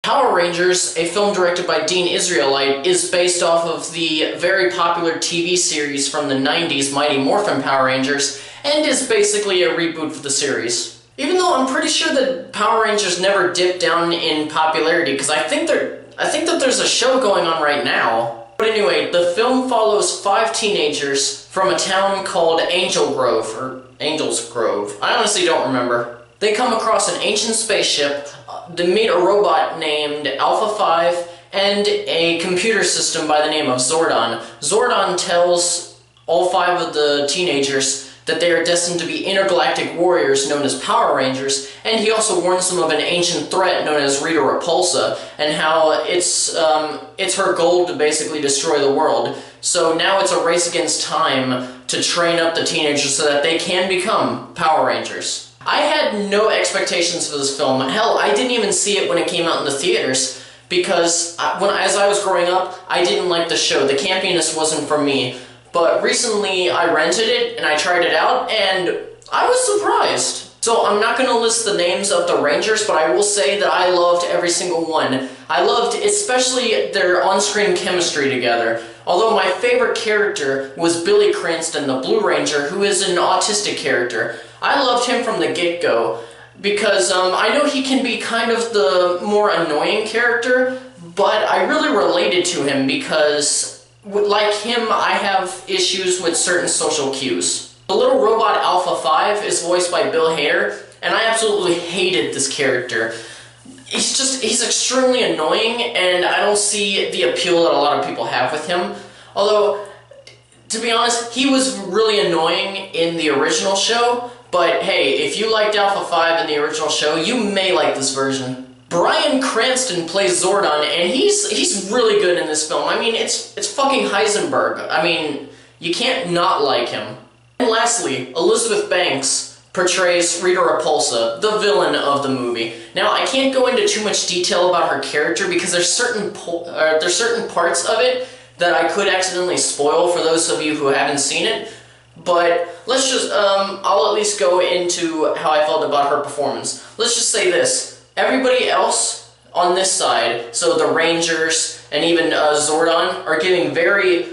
Power Rangers, a film directed by Dean Israelite, is based off of the very popular TV series from the 90s, Mighty Morphin Power Rangers, and is basically a reboot for the series. Even though I'm pretty sure that Power Rangers never dipped down in popularity, because I think that there's a show going on right now. But anyway, the film follows 5 teenagers from a town called Angel Grove, or Angel's Grove. I honestly don't remember. They come across an ancient spaceship, they meet a robot named Alpha 5, and a computer system by the name of Zordon. Zordon tells all 5 of the teenagers that they are destined to be intergalactic warriors known as Power Rangers, and he also warns them of an ancient threat known as Rita Repulsa, and how it's her goal to basically destroy the world. So now it's a race against time to train up the teenagers so that they can become Power Rangers. I had no expectations for this film. Hell, I didn't even see it when it came out in the theaters, because as I was growing up, I didn't like the show. The campiness wasn't for me. But recently I rented it and I tried it out, and I was surprised. So I'm not going to list the names of the Rangers, but I will say that I loved every single one. I loved especially their on-screen chemistry together. Although my favorite character was Billy Cranston, the Blue Ranger, who is an autistic character. I loved him from the get-go, because I know he can be kind of the more annoying character, but I really related to him because, like him, I have issues with certain social cues. The little robot Alpha 5 is voiced by Bill Hader, and I absolutely hated this character. He's extremely annoying, and I don't see the appeal that a lot of people have with him. Although, to be honest, he was really annoying in the original show, but hey, if you liked Alpha 5 in the original show, you may like this version. Bryan Cranston plays Zordon, and he's really good in this film. I mean, it's fucking Heisenberg. I mean, you can't not like him. And lastly, Elizabeth Banks portrays Rita Repulsa, the villain of the movie. Now, I can't go into too much detail about her character because there's certain parts of it that I could accidentally spoil for those of you who haven't seen it. But let's just, I'll at least go into how I felt about her performance. Let's just say this. Everybody else on this side, so the Rangers and even Zordon, are giving very,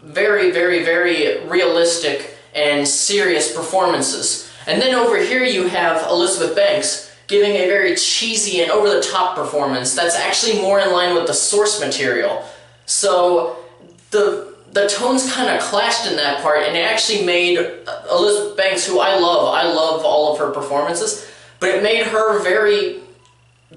very, very, very realistic and serious performances. And then over here you have Elizabeth Banks giving a very cheesy and over-the-top performance that's actually more in line with the source material. So the tones kind of clashed in that part, and it actually made Elizabeth Banks, who I love all of her performances, but it made her very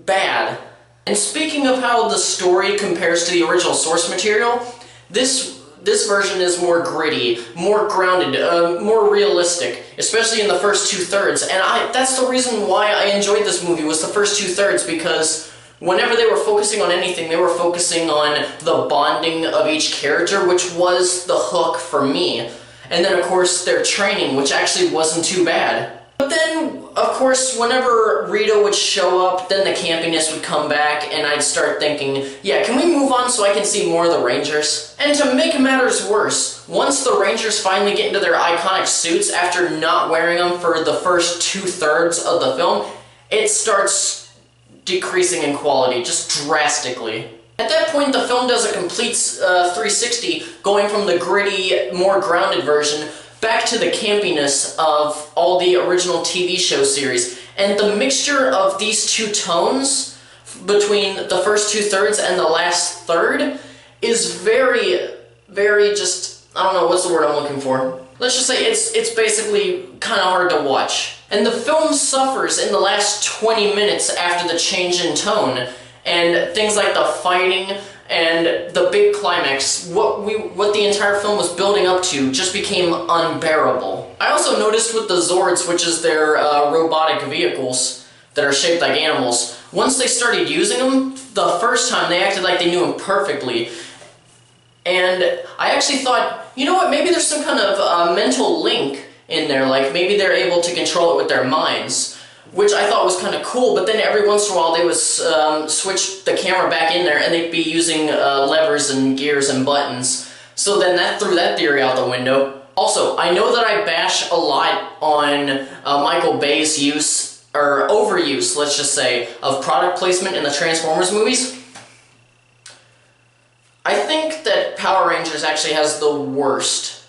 bad. And speaking of how the story compares to the original source material, this version is more gritty, more grounded, more realistic, especially in the first 2/3. And that's the reason why I enjoyed this movie, was the first 2/3, because whenever they were focusing on anything, they were focusing on the bonding of each character, which was the hook for me. And then, of course, their training, which actually wasn't too bad. But then, of course, whenever Rita would show up, then the campiness would come back, and I'd start thinking, yeah, can we move on so I can see more of the Rangers? And to make matters worse, once the Rangers finally get into their iconic suits after not wearing them for the first 2/3 of the film, it starts decreasing in quality, just drastically. At that point, the film does a complete 360, going from the gritty, more grounded version back to the campiness of all the original TV show series. And the mixture of these two tones between the first 2/3 and the last third is very, very just, I don't know, what's the word I'm looking for? Let's just say it's basically kind of hard to watch. And the film suffers in the last 20 minutes after the change in tone, and things like the fighting and the big climax, what the entire film was building up to, just became unbearable. I also noticed with the Zords, which is their robotic vehicles that are shaped like animals, once they started using them, the first time they acted like they knew them perfectly. And I actually thought, you know what, maybe there's some kind of mental link in there, like maybe they're able to control it with their minds, which I thought was kind of cool. But then every once in a while they would switch the camera back in there, and they'd be using levers and gears and buttons. So then that threw that theory out the window. Also, I know that I bash a lot on Michael Bay's use or overuse, let's just say, of product placement in the Transformers movies, I think that Power Rangers actually has the worst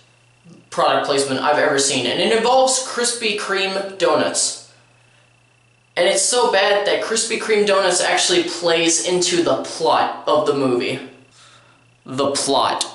product placement I've ever seen, and it involves Krispy Kreme donuts. And it's so bad that Krispy Kreme donuts actually plays into the plot of the movie. The plot.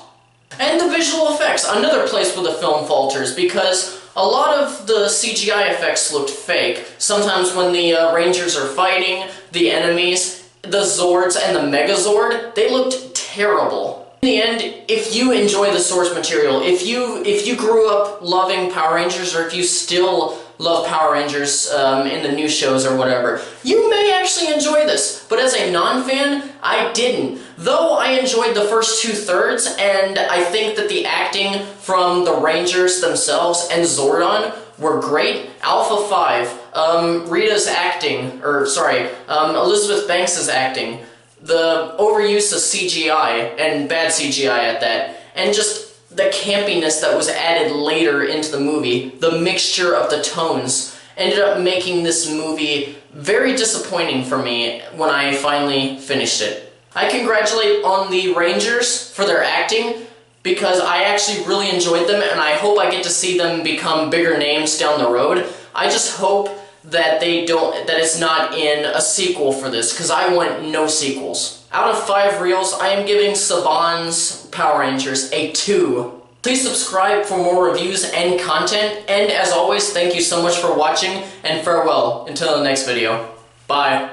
And the visual effects, another place where the film falters, because a lot of the CGI effects looked fake. Sometimes when the Rangers are fighting the enemies, the Zords and the Megazord, they looked terrible. In the end, if you enjoy the source material, if you grew up loving Power Rangers, or if you still love Power Rangers in the new shows or whatever, you may actually enjoy this. But as a non-fan, I didn't. Though I enjoyed the first 2/3, and I think that the acting from the Rangers themselves and Zordon were great. Alpha 5, Rita's acting, Elizabeth Banks' acting, the overuse of CGI, and bad CGI at that, and just the campiness that was added later into the movie, the mixture of the tones, ended up making this movie very disappointing for me when I finally finished it. I congratulate on the Rangers for their acting, because I actually really enjoyed them, and I hope I get to see them become bigger names down the road. I just hope that that it's not in a sequel for this, because I want no sequels. Out of 5 reels, I am giving Saban's Power Rangers a 2. Please subscribe for more reviews and content, and as always, thank you so much for watching, and farewell until the next video. Bye.